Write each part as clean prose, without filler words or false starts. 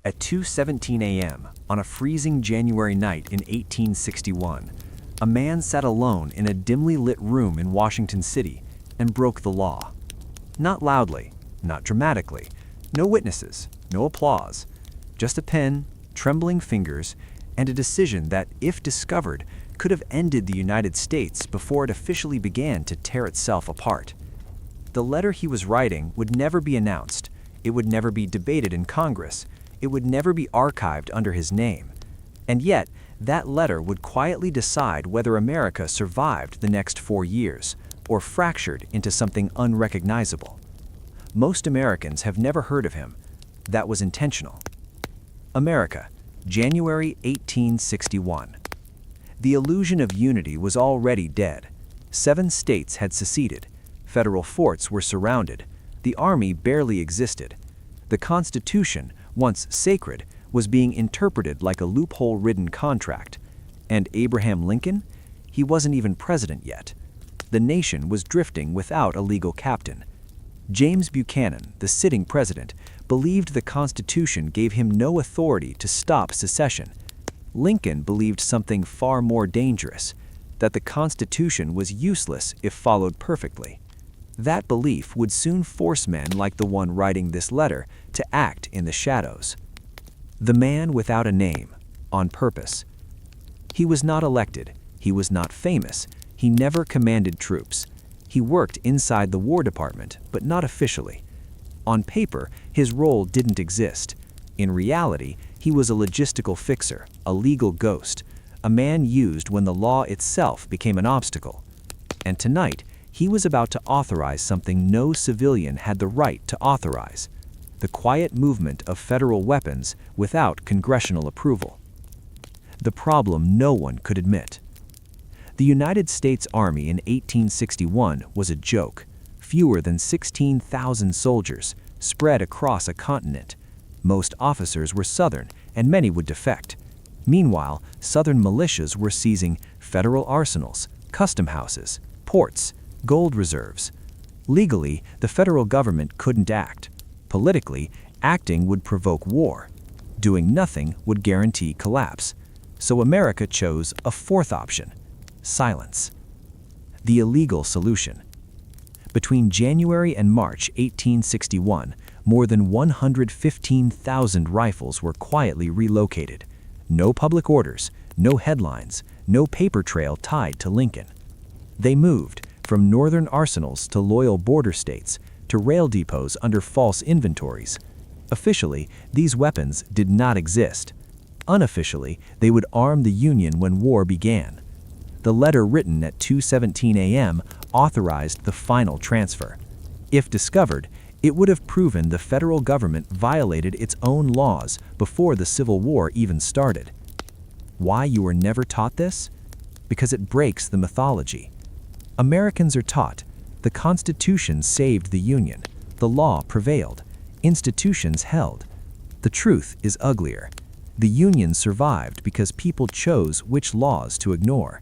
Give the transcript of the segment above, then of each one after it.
At 2:17 a.m., on a freezing January night in 1861, a man sat alone in a dimly lit room in Washington City and broke the law. Not loudly, not dramatically, no witnesses, no applause, just a pen, trembling fingers, and a decision that, if discovered, could have ended the United States before it officially began to tear itself apart. The letter he was writing would never be announced, it would never be debated in Congress, it would never be archived under his name. And yet, that letter would quietly decide whether America survived the next 4 years, or fractured into something unrecognizable. Most Americans have never heard of him. That was intentional. America, January 1861. The illusion of unity was already dead. 7 states had seceded. Federal forts were surrounded. The army barely existed. The Constitution, once sacred, was being interpreted like a loophole-ridden contract. And Abraham Lincoln? He wasn't even president yet. The nation was drifting without a legal captain. James Buchanan, the sitting president, believed the Constitution gave him no authority to stop secession. Lincoln believed something far more dangerous, that the Constitution was useless if followed perfectly. That belief would soon force men like the one writing this letter to act in the shadows. The man without a name, on purpose. He was not elected, he was not famous, he never commanded troops. He worked inside the War Department, but not officially. On paper, his role didn't exist. In reality, he was a logistical fixer, a legal ghost, a man used when the law itself became an obstacle. And tonight, he was about to authorize something no civilian had the right to authorize: the quiet movement of federal weapons without congressional approval. The problem no one could admit. The United States Army in 1861 was a joke, fewer than 16,000 soldiers, spread across a continent. Most officers were Southern, and many would defect. Meanwhile, Southern militias were seizing federal arsenals, custom houses, ports, gold reserves. Legally, the federal government couldn't act. Politically, acting would provoke war. Doing nothing would guarantee collapse. So America chose a fourth option: silence. The illegal solution. Between January and March 1861, more than 115,000 rifles were quietly relocated. No public orders, no headlines, no paper trail tied to Lincoln. They moved from northern arsenals to loyal border states, to rail depots under false inventories. Officially, these weapons did not exist. Unofficially, they would arm the Union when war began. The letter written at 2:17 a.m. authorized the final transfer. If discovered, it would have proven the federal government violated its own laws before the Civil War even started. Why you were never taught this? Because it breaks the mythology. Americans are taught the Constitution saved the Union, the law prevailed, institutions held. The truth is uglier. The Union survived because people chose which laws to ignore.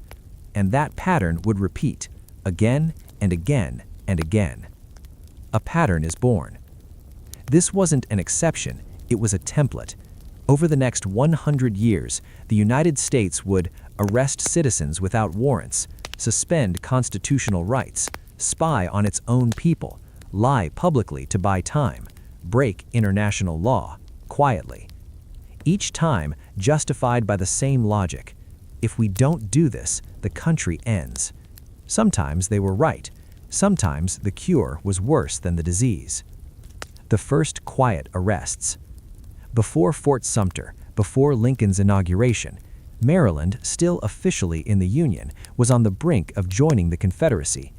And that pattern would repeat, again and again and again. A pattern is born. This wasn't an exception, it was a template. Over the next 100 years, the United States would arrest citizens without warrants, suspend constitutional rights, spy on its own people, lie publicly to buy time, break international law, quietly. Each time justified by the same logic: if we don't do this, the country ends. Sometimes they were right. Sometimes the cure was worse than the disease. The first quiet arrests. Before Fort Sumter, before Lincoln's inauguration, Maryland, still officially in the Union, was on the brink of joining the Confederacy.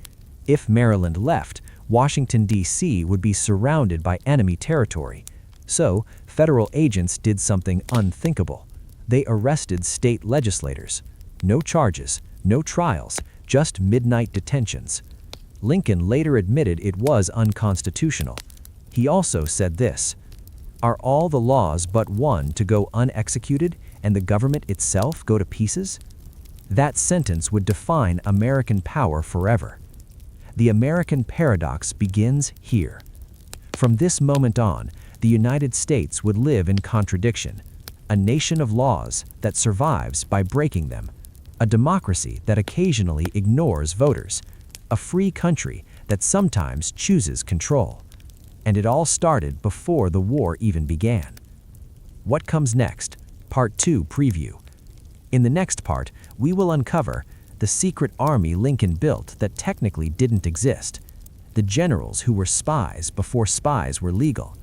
If Maryland left, Washington, D.C. would be surrounded by enemy territory. So, federal agents did something unthinkable. They arrested state legislators. No charges, no trials, just midnight detentions. Lincoln later admitted it was unconstitutional. He also said this: "Are all the laws but one to go unexecuted and the government itself go to pieces?" That sentence would define American power forever. The American paradox begins here. From this moment on, the United States would live in contradiction, a nation of laws that survives by breaking them, a democracy that occasionally ignores voters, a free country that sometimes chooses control. And it all started before the war even began. What comes next? Part 2 preview. In the next part, we will uncover the secret army Lincoln built that technically didn't exist, the generals who were spies before spies were legal,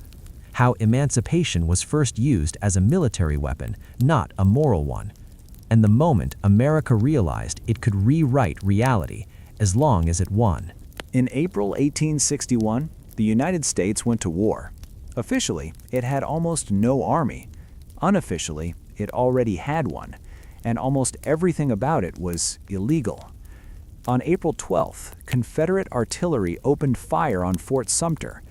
how emancipation was first used as a military weapon, not a moral one, and the moment America realized it could rewrite reality as long as it won. In April 1861, the United States went to war. Officially, it had almost no army. Unofficially, it already had one, and almost everything about it was illegal. On April 12th, Confederate artillery opened fire on Fort Sumter.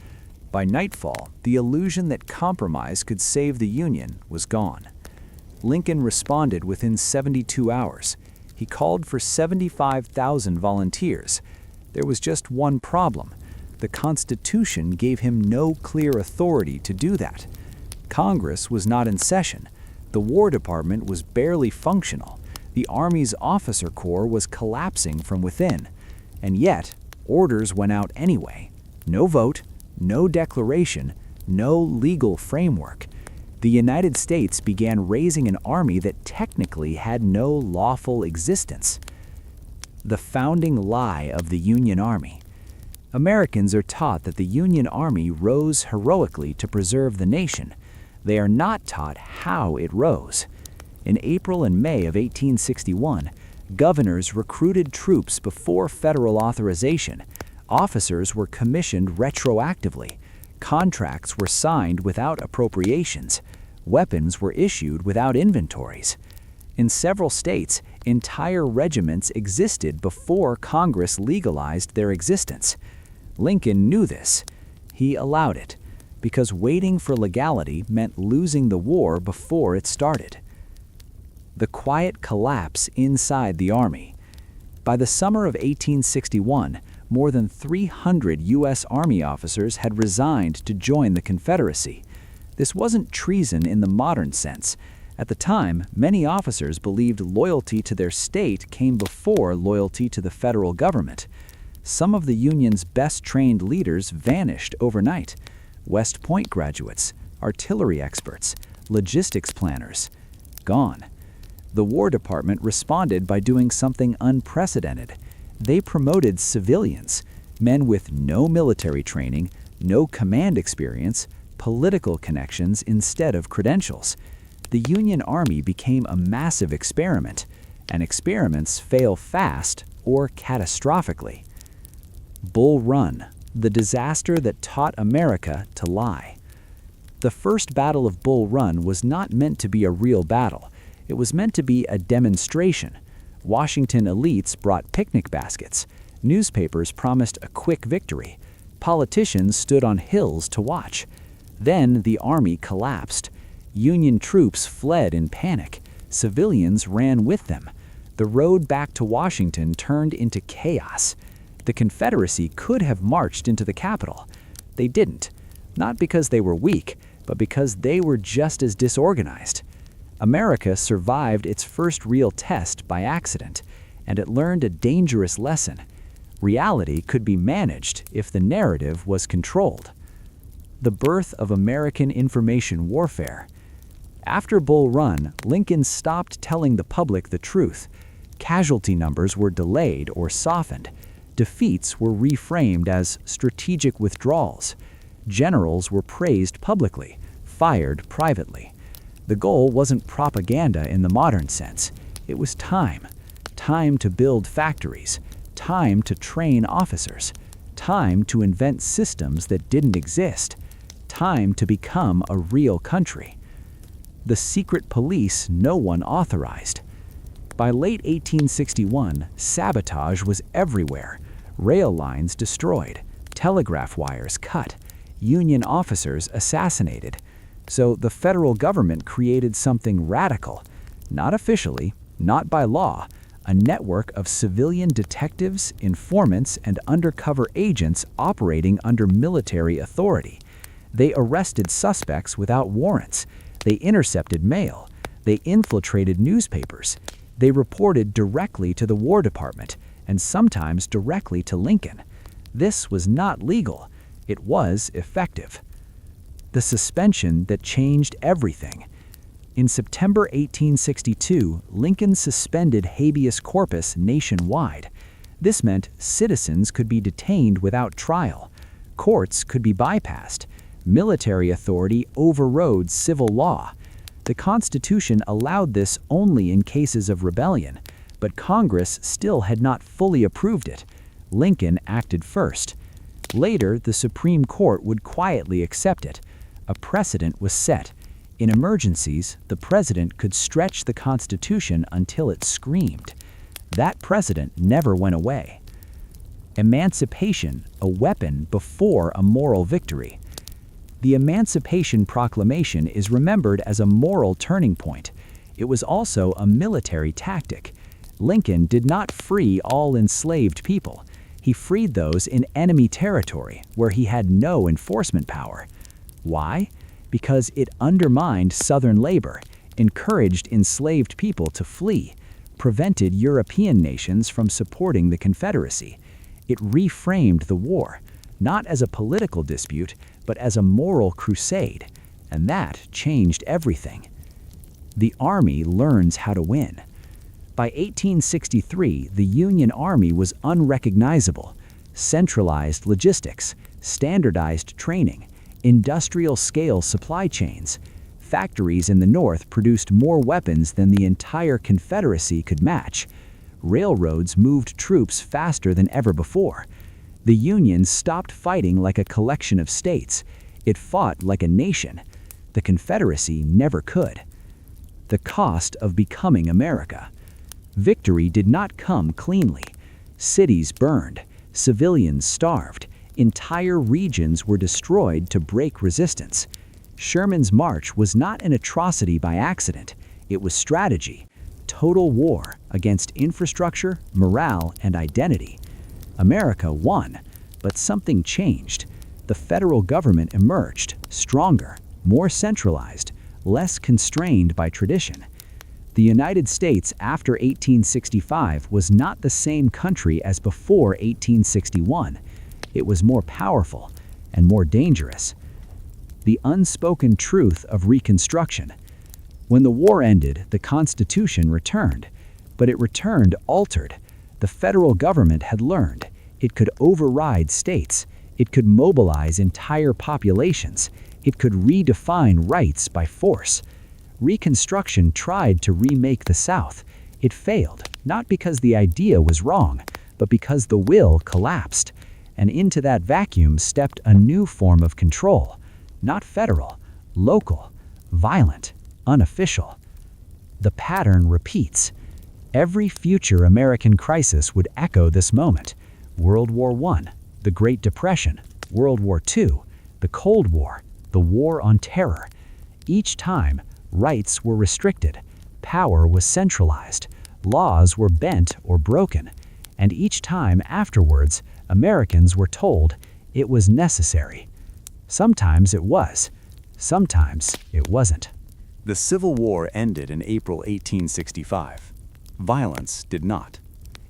By nightfall, the illusion that compromise could save the Union was gone. Lincoln responded within 72 hours. He called for 75,000 volunteers. There was just one problem. The Constitution gave him no clear authority to do that. Congress was not in session. The War Department was barely functional. The Army's officer corps was collapsing from within. And yet, orders went out anyway. No vote, no declaration, no legal framework. The United States began raising an army that technically had no lawful existence. The founding lie of the Union Army. Americans are taught that the Union Army rose heroically to preserve the nation. They are not taught how it rose. In April and May of 1861, governors recruited troops before federal authorization. Officers were commissioned retroactively. Contracts were signed without appropriations. Weapons were issued without inventories. In several states, entire regiments existed before Congress legalized their existence. Lincoln knew this. He allowed it, because waiting for legality meant losing the war before it started. The quiet collapse inside the Army. By the summer of 1861, more than 300 U.S. Army officers had resigned to join the Confederacy. This wasn't treason in the modern sense. At the time, many officers believed loyalty to their state came before loyalty to the federal government. Some of the Union's best-trained leaders vanished overnight. West Point graduates, artillery experts, logistics planners, gone. The War Department responded by doing something unprecedented. They promoted civilians, men with no military training, no command experience, political connections instead of credentials. The Union Army became a massive experiment, and experiments fail fast or catastrophically. Bull Run, the disaster that taught America to lie. The first Battle of Bull Run was not meant to be a real battle. It was meant to be a demonstration. Washington elites brought picnic baskets. Newspapers promised a quick victory. Politicians stood on hills to watch. Then the army collapsed. Union troops fled in panic. Civilians ran with them. The road back to Washington turned into chaos. The Confederacy could have marched into the Capitol. They didn't, not because they were weak, but because they were just as disorganized. America survived its first real test by accident, and it learned a dangerous lesson. Reality could be managed if the narrative was controlled. The birth of American information warfare. After Bull Run, Lincoln stopped telling the public the truth. Casualty numbers were delayed or softened. Defeats were reframed as strategic withdrawals. Generals were praised publicly, fired privately. The goal wasn't propaganda in the modern sense. It was time. Time to build factories. Time to train officers. Time to invent systems that didn't exist. Time to become a real country. The secret police no one authorized. By late 1861, sabotage was everywhere. Rail lines destroyed, telegraph wires cut, Union officers assassinated. So the federal government created something radical, not officially, not by law, a network of civilian detectives, informants, and undercover agents operating under military authority. They arrested suspects without warrants. They intercepted mail. They infiltrated newspapers. They reported directly to the War Department, and sometimes directly to Lincoln. This was not legal. It was effective. The suspension that changed everything. In September 1862, Lincoln suspended habeas corpus nationwide. This meant citizens could be detained without trial. Courts could be bypassed. Military authority overrode civil law. The Constitution allowed this only in cases of rebellion, but Congress still had not fully approved it. Lincoln acted first. Later, the Supreme Court would quietly accept it. A precedent was set. In emergencies, the president could stretch the Constitution until it screamed. That precedent never went away. Emancipation, a weapon before a moral victory. The Emancipation Proclamation is remembered as a moral turning point. It was also a military tactic. Lincoln did not free all enslaved people. He freed those in enemy territory where he had no enforcement power. Why? Because it undermined Southern labor, encouraged enslaved people to flee, prevented European nations from supporting the Confederacy. It reframed the war, not as a political dispute, but as a moral crusade, and that changed everything. The Army learns how to win. By 1863, the Union Army was unrecognizable. Centralized logistics, standardized training, industrial-scale supply chains. Factories in the North produced more weapons than the entire Confederacy could match. Railroads moved troops faster than ever before. The Union stopped fighting like a collection of states. It fought like a nation. The Confederacy never could. The cost of becoming America. Victory did not come cleanly. Cities burned. Civilians starved. Entire regions were destroyed to break resistance. Sherman's march was not an atrocity by accident. It was strategy. Total war against infrastructure, morale, and identity. America won, but something changed. The federal government emerged, stronger, more centralized, less constrained by tradition. The United States after 1865 was not the same country as before 1861. It was more powerful and more dangerous. The unspoken truth of Reconstruction. When the war ended, the Constitution returned, but it returned altered. The federal government had learned. It could override states. It could mobilize entire populations. It could redefine rights by force. Reconstruction tried to remake the South. It failed, not because the idea was wrong, but because the will collapsed. And into that vacuum stepped a new form of control. Not federal, local, violent, unofficial. The pattern repeats. Every future American crisis would echo this moment. World War I, the Great Depression, World War II, the Cold War, the War on Terror. Each time, rights were restricted, power was centralized, laws were bent or broken, and each time afterwards, Americans were told it was necessary. Sometimes it was, sometimes it wasn't. The Civil War ended in April 1865. Violence did not.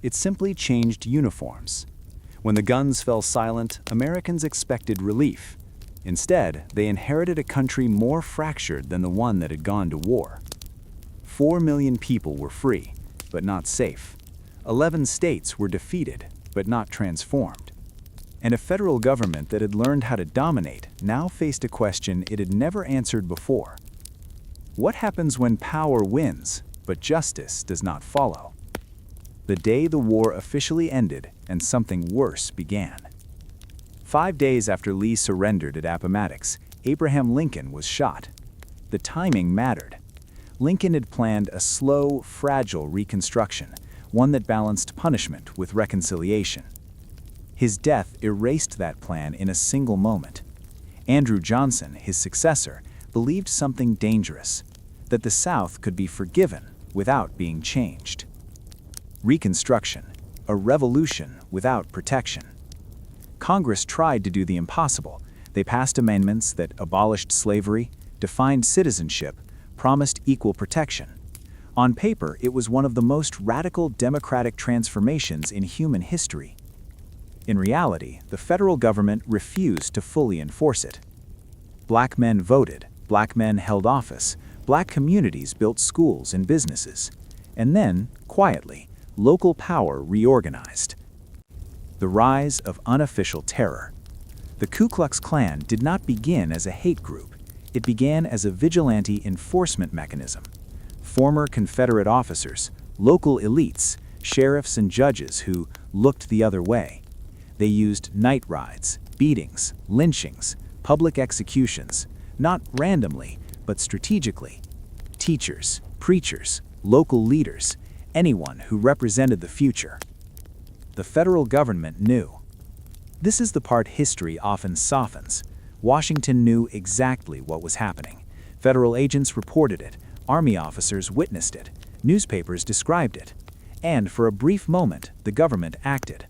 It simply changed uniforms. When the guns fell silent, Americans expected relief. Instead, they inherited a country more fractured than the one that had gone to war. 4 million people were free, but not safe. 11 states were defeated, but not transformed. And a federal government that had learned how to dominate now faced a question it had never answered before. What happens when power wins, but justice does not follow? The day the war officially ended and something worse began. 5 days after Lee surrendered at Appomattox, Abraham Lincoln was shot. The timing mattered. Lincoln had planned a slow, fragile reconstruction, one that balanced punishment with reconciliation. His death erased that plan in a single moment. Andrew Johnson, his successor, believed something dangerous, that the South could be forgiven without being changed. Reconstruction, a revolution without protection. Congress tried to do the impossible. They passed amendments that abolished slavery, defined citizenship, promised equal protection. On paper, it was one of the most radical democratic transformations in human history. In reality, the federal government refused to fully enforce it. Black men voted, black men held office, black communities built schools and businesses. And then, quietly, local power reorganized. The rise of unofficial terror. The Ku Klux Klan did not begin as a hate group. It began as a vigilante enforcement mechanism. Former Confederate officers, local elites, sheriffs and judges who looked the other way. They used night rides, beatings, lynchings, public executions, not randomly, but strategically. Teachers, preachers, local leaders, anyone who represented the future. The federal government knew. This is the part history often softens. Washington knew exactly what was happening. Federal agents reported it, army officers witnessed it, newspapers described it. And for a brief moment, the government acted.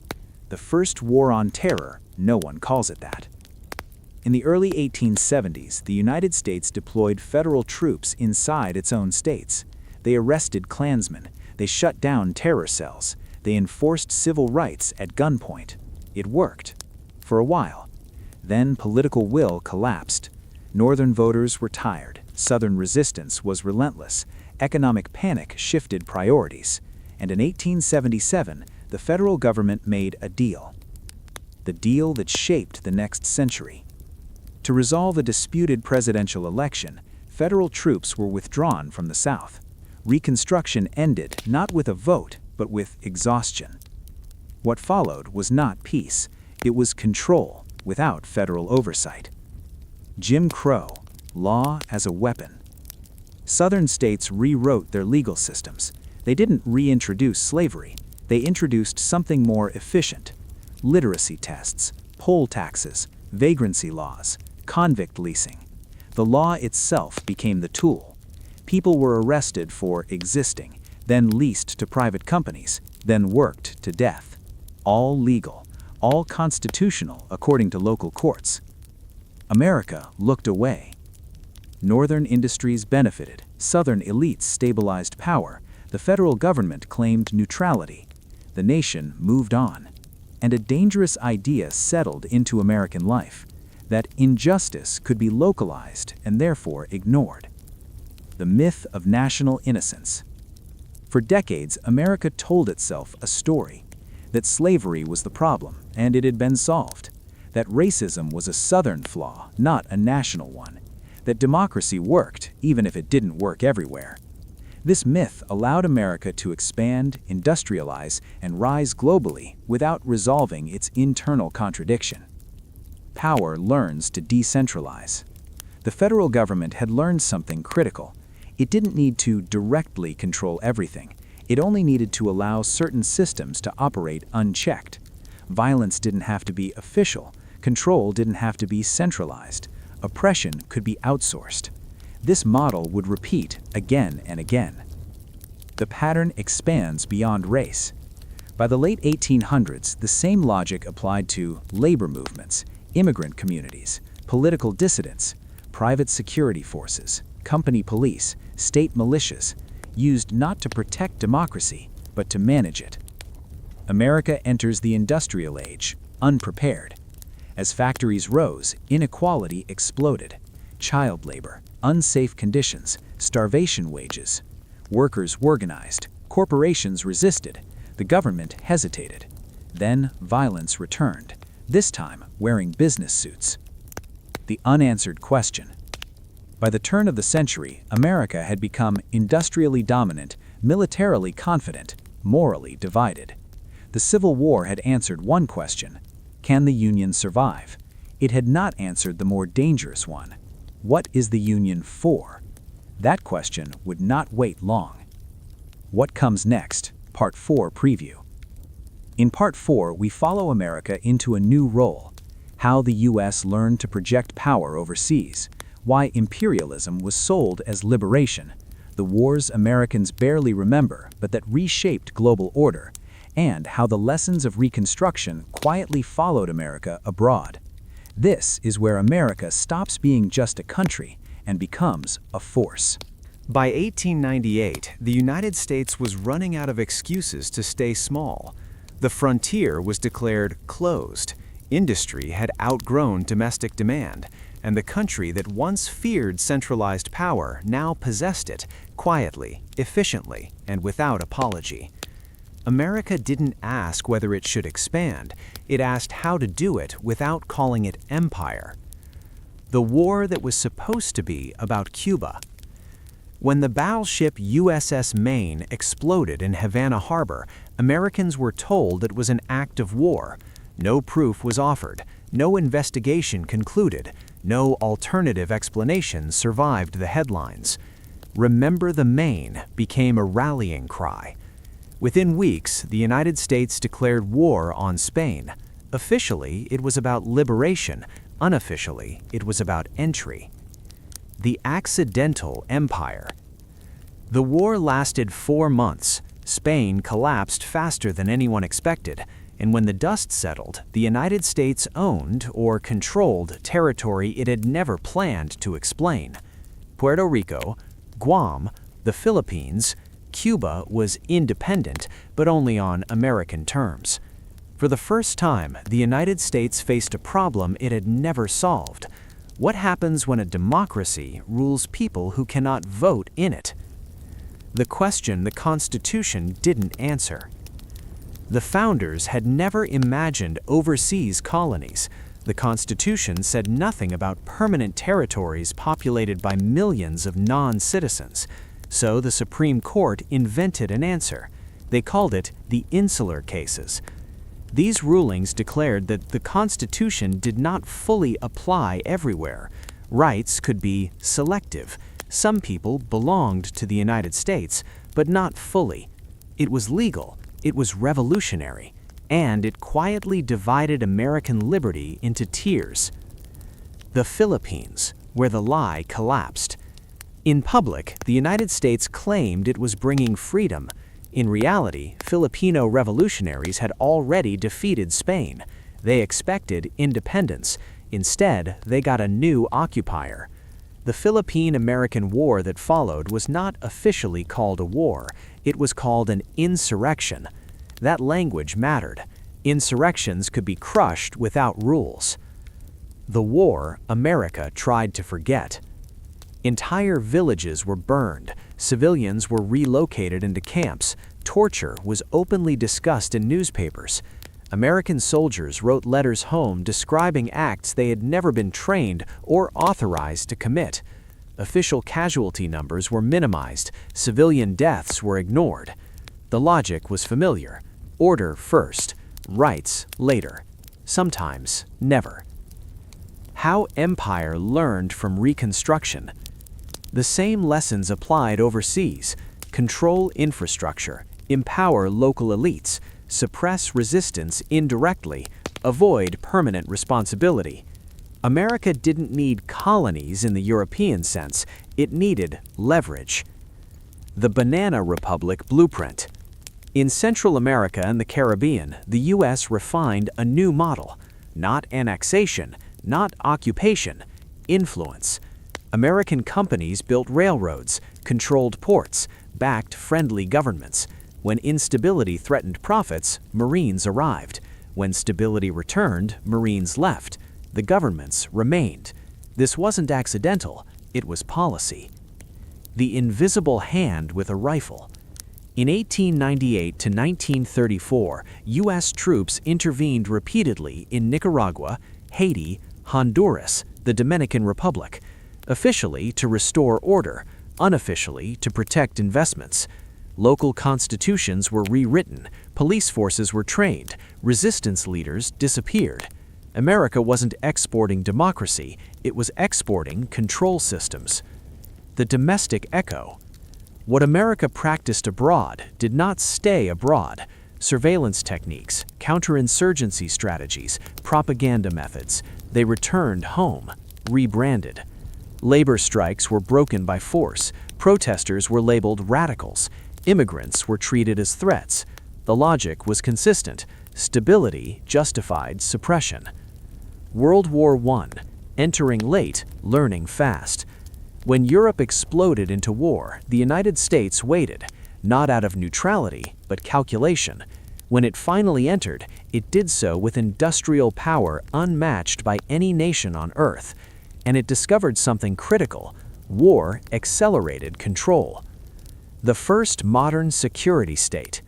The first war on terror, no one calls it that. In the early 1870s, the United States deployed federal troops inside its own states. They arrested Klansmen, they shut down terror cells, they enforced civil rights at gunpoint. It worked. For a while. Then political will collapsed. Northern voters were tired, Southern resistance was relentless, economic panic shifted priorities, and in 1877, the federal government made a deal. The deal that shaped the next century. To resolve a disputed presidential election, federal troops were withdrawn from the South. Reconstruction ended not with a vote, but with exhaustion. What followed was not peace, it was control without federal oversight. Jim Crow, law as a weapon. Southern states rewrote their legal systems. They didn't reintroduce slavery. They introduced something more efficient. Literacy tests, poll taxes, vagrancy laws, convict leasing. The law itself became the tool. People were arrested for existing, then leased to private companies, then worked to death. All legal, all constitutional according to local courts. America looked away. Northern industries benefited, Southern elites stabilized power, the federal government claimed neutrality. The nation moved on. And a dangerous idea settled into American life, that injustice could be localized and therefore ignored. The myth of national innocence. For decades, America told itself a story, that slavery was the problem and it had been solved, that racism was a Southern flaw, not a national one, that democracy worked even if it didn't work everywhere. This myth allowed America to expand, industrialize, and rise globally without resolving its internal contradiction. Power learns to decentralize. The federal government had learned something critical. It didn't need to directly control everything. It only needed to allow certain systems to operate unchecked. Violence didn't have to be official. Control didn't have to be centralized. Oppression could be outsourced. This model would repeat again and again. The pattern expands beyond race. By the late 1800s, the same logic applied to labor movements, immigrant communities, political dissidents, private security forces, company police, state militias, used not to protect democracy, but to manage it. America enters the industrial age, unprepared. As factories rose, inequality exploded. Child labor, unsafe conditions, starvation wages. Workers organized, corporations resisted, the government hesitated. Then violence returned, this time wearing business suits. The unanswered question. By the turn of the century, America had become industrially dominant, militarily confident, morally divided. The Civil War had answered one question: can the Union survive? It had not answered the more dangerous one: what is the Union for? That question would not wait long. What comes next? Part 4 preview. In Part 4, we follow America into a new role: how the U.S. learned to project power overseas, why imperialism was sold as liberation, the wars Americans barely remember but that reshaped global order, and how the lessons of Reconstruction quietly followed America abroad. This is where America stops being just a country and becomes a force. By 1898, the United States was running out of excuses to stay small. The frontier was declared closed. Industry had outgrown domestic demand, and the country that once feared centralized power now possessed it quietly, efficiently, and without apology. America didn't ask whether it should expand, it asked how to do it without calling it empire. The war that was supposed to be about Cuba. When the battleship USS Maine exploded in Havana Harbor, Americans were told it was an act of war. No proof was offered, no investigation concluded, no alternative explanation survived the headlines. "Remember the Maine" became a rallying cry. Within weeks, the United States declared war on Spain. Officially, it was about liberation. Unofficially, it was about entry. The accidental empire. The war lasted 4 months. Spain collapsed faster than anyone expected, and when the dust settled, the United States owned or controlled territory it had never planned to explain. Puerto Rico, Guam, the Philippines, Cuba was independent, but only on American terms. For the first time, the United States faced a problem it had never solved. What happens when a democracy rules people who cannot vote in it? The question the Constitution didn't answer. The founders had never imagined overseas colonies. The Constitution said nothing about permanent territories populated by millions of non-citizens. So the Supreme Court invented an answer. They called it the insular cases. These rulings declared that the Constitution did not fully apply everywhere. Rights could be selective. Some people belonged to the United States, but not fully. It was legal, it was revolutionary, and it quietly divided American liberty into tiers. The Philippines, where the lie collapsed. In public, the United States claimed it was bringing freedom. In reality, Filipino revolutionaries had already defeated Spain. They expected independence. Instead, they got a new occupier. The Philippine-American War that followed was not officially called a war. It was called an insurrection. That language mattered. Insurrections could be crushed without rules. The war America tried to forget. Entire villages were burned, civilians were relocated into camps, torture was openly discussed in newspapers. American soldiers wrote letters home describing acts they had never been trained or authorized to commit. Official casualty numbers were minimized, civilian deaths were ignored. The logic was familiar: order first, rights later, sometimes never. How empire learned from Reconstruction. The same lessons applied overseas: control infrastructure, empower local elites, suppress resistance indirectly, avoid permanent responsibility. America didn't need colonies in the European sense, it needed leverage. The Banana Republic Blueprint. In Central America and the Caribbean, the U.S. refined a new model: not annexation, not occupation, influence. American companies built railroads, controlled ports, backed friendly governments. When instability threatened profits, Marines arrived. When stability returned, Marines left. The governments remained. This wasn't accidental, it was policy. The invisible hand with a rifle. In 1898 to 1934, U.S. troops intervened repeatedly in Nicaragua, Haiti, Honduras, the Dominican Republic. Officially to restore order, unofficially to protect investments. Local constitutions were rewritten, police forces were trained, resistance leaders disappeared. America wasn't exporting democracy, it was exporting control systems. The domestic echo. What America practiced abroad did not stay abroad. Surveillance techniques, counterinsurgency strategies, propaganda methods, they returned home, rebranded. Labor strikes were broken by force, protesters were labeled radicals, immigrants were treated as threats. The logic was consistent: stability justified suppression. World War I. Entering late, learning fast. When Europe exploded into war, the United States waited, not out of neutrality, but calculation. When it finally entered, it did so with industrial power unmatched by any nation on Earth. And it discovered something critical: war accelerated control. The first modern security state.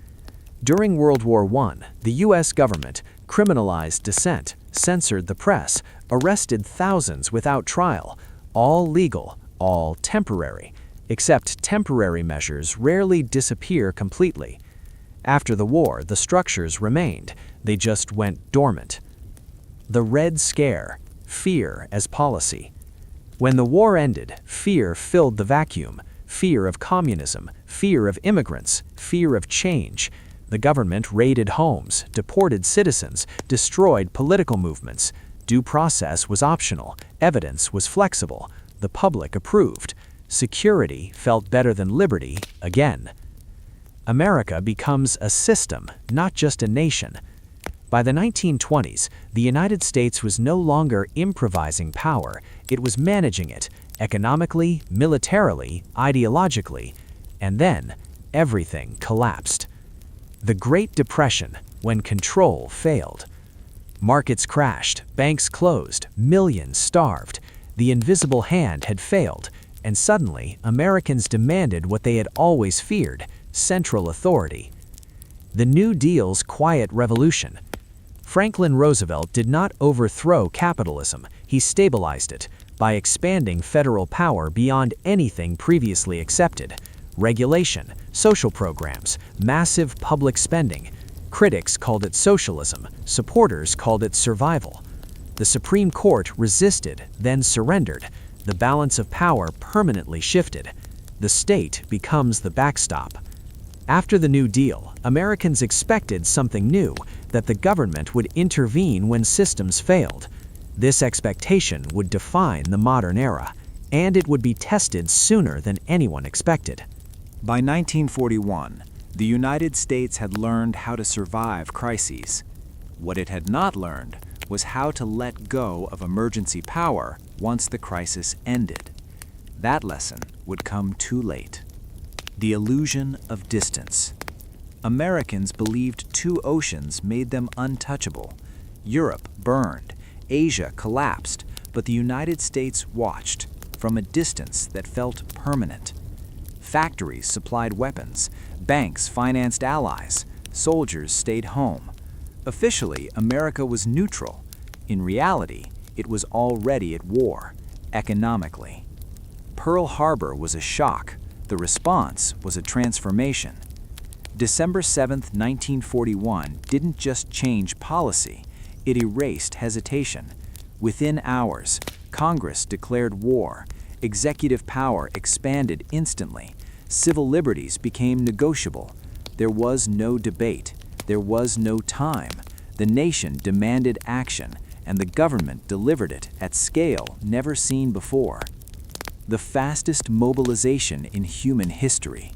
During World War I, the U.S. government criminalized dissent, censored the press, arrested thousands without trial, all legal, all temporary, except temporary measures rarely disappear completely. After the war, the structures remained, they just went dormant. The Red Scare, fear as policy. When the war ended, fear filled the vacuum: fear of communism, fear of immigrants, fear of change. The government raided homes, deported citizens, destroyed political movements. Due process was optional, evidence was flexible, the public approved. Security felt better than liberty again. America becomes a system, not just a nation. By the 1920s, the United States was no longer improvising power, it was managing it, economically, militarily, ideologically. And then, everything collapsed. The Great Depression, when control failed. Markets crashed, banks closed, millions starved. The invisible hand had failed, and suddenly Americans demanded what they had always feared: central authority. The New Deal's quiet revolution. Franklin Roosevelt did not overthrow capitalism, he stabilized it by expanding federal power beyond anything previously accepted. Regulation, social programs, massive public spending. Critics called it socialism, supporters called it survival. The Supreme Court resisted, then surrendered. The balance of power permanently shifted. The state becomes the backstop. After the New Deal, Americans expected something new, that the government would intervene when systems failed. This expectation would define the modern era, and it would be tested sooner than anyone expected. By 1941, the United States had learned how to survive crises. What it had not learned was how to let go of emergency power once the crisis ended. That lesson would come too late. The illusion of distance. Americans believed two oceans made them untouchable. Europe burned, Asia collapsed, but the United States watched from a distance that felt permanent. Factories supplied weapons, banks financed allies, soldiers stayed home. Officially, America was neutral. In reality, it was already at war, economically. Pearl Harbor was a shock. The response was a transformation. December 7, 1941 didn't just change policy, it erased hesitation. Within hours, Congress declared war, executive power expanded instantly, civil liberties became negotiable. There was no debate, there was no time. The nation demanded action, and the government delivered it at scale never seen before. The fastest mobilization in human history.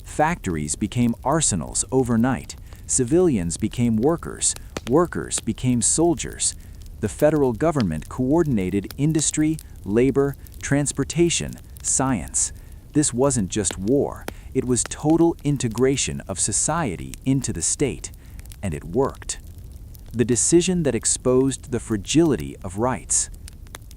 Factories became arsenals overnight. Civilians became workers. Workers became soldiers. The federal government coordinated industry, labor, transportation, science. This wasn't just war, it was total integration of society into the state, and it worked. The decision that exposed the fragility of rights.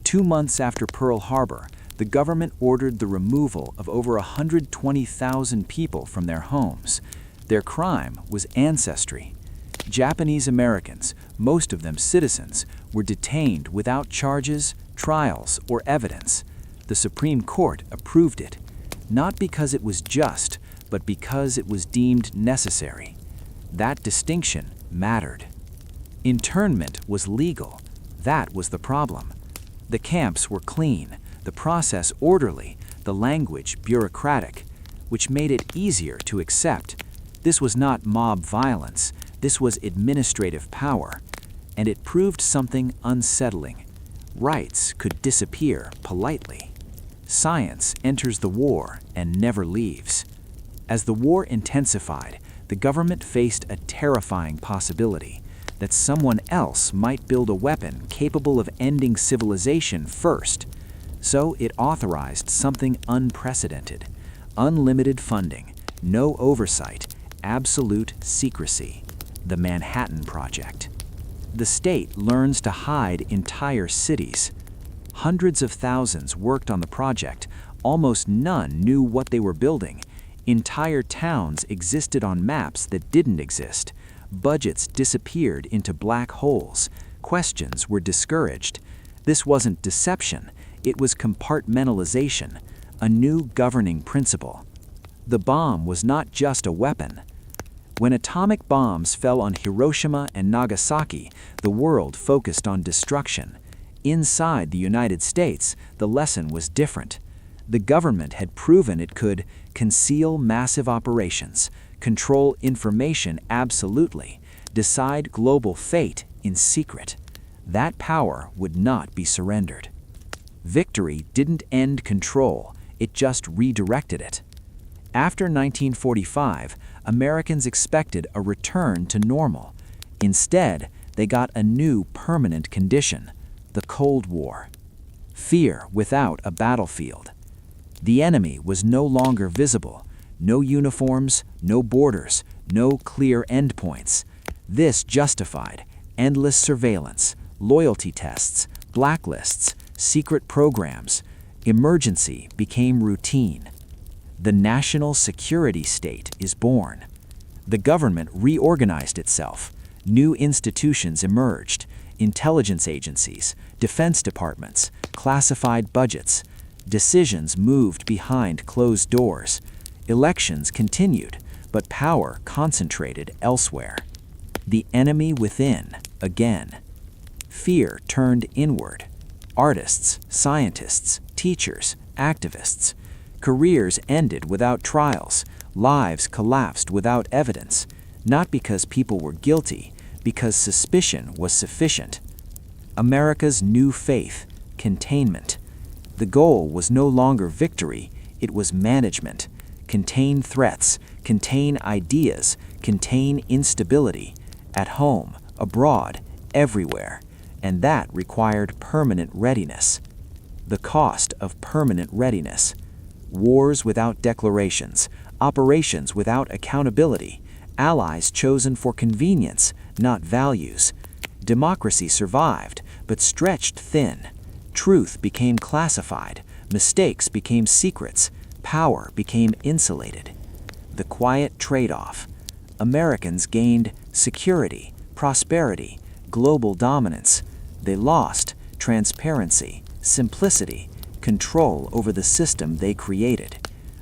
2 months after Pearl Harbor, the government ordered the removal of over 120,000 people from their homes. Their crime was ancestry. Japanese Americans, most of them citizens, were detained without charges, trials, or evidence. The Supreme Court approved it, not because it was just, but because it was deemed necessary. That distinction mattered. Internment was legal. That was the problem. The camps were clean, the process orderly, the language bureaucratic, which made it easier to accept. This was not mob violence, this was administrative power, and it proved something unsettling. Rights could disappear politely. Science enters the war and never leaves. As the war intensified, the government faced a terrifying possibility. that someone else might build a weapon capable of ending civilization first. So it authorized something unprecedented: unlimited funding, no oversight, absolute secrecy. The Manhattan Project. The state learns to hide entire cities. Hundreds of thousands worked on the project. Almost none knew what they were building. Entire towns existed on maps that didn't exist. Budgets disappeared into black holes. Questions were discouraged. This wasn't deception, it was compartmentalization, a new governing principle. The bomb was not just a weapon. When atomic bombs fell on Hiroshima and Nagasaki, the world focused on destruction. Inside the United States, the lesson was different. The government had proven it could conceal massive operations, control information absolutely, decide global fate in secret. That power would not be surrendered. Victory didn't end control, it just redirected it. After 1945, Americans expected a return to normal. Instead, they got a new permanent condition: the Cold War. Fear without a battlefield. The enemy was no longer visible. No uniforms, no borders, no clear endpoints. This justified endless surveillance, loyalty tests, blacklists, secret programs. Emergency became routine. The national security state is born. The government reorganized itself. New institutions emerged: intelligence agencies, defense departments, classified budgets. Decisions moved behind closed doors. Elections continued, but power concentrated elsewhere. The enemy within, again. Fear turned inward. Artists, scientists, teachers, activists. Careers ended without trials. Lives collapsed without evidence. Not because people were guilty, because suspicion was sufficient. America's new faith: containment. The goal was no longer victory, it was management. Contain threats, contain ideas, contain instability. At home, abroad, everywhere. And that required permanent readiness. The cost of permanent readiness: wars without declarations, operations without accountability, allies chosen for convenience, not values. Democracy survived, but stretched thin. Truth became classified, mistakes became secrets, power became insulated. The quiet trade-off: Americans gained security, prosperity, global dominance. They lost transparency, simplicity, control over the system they created.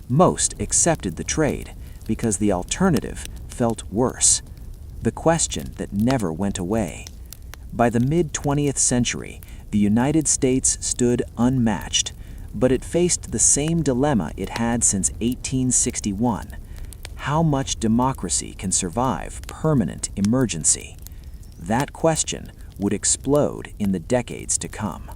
Most accepted the trade because the alternative felt worse. The question that never went away. By the mid-20th century, the United States stood unmatched, but it faced the same dilemma it had since 1861. How much democracy can survive permanent emergency? That question would explode in the decades to come.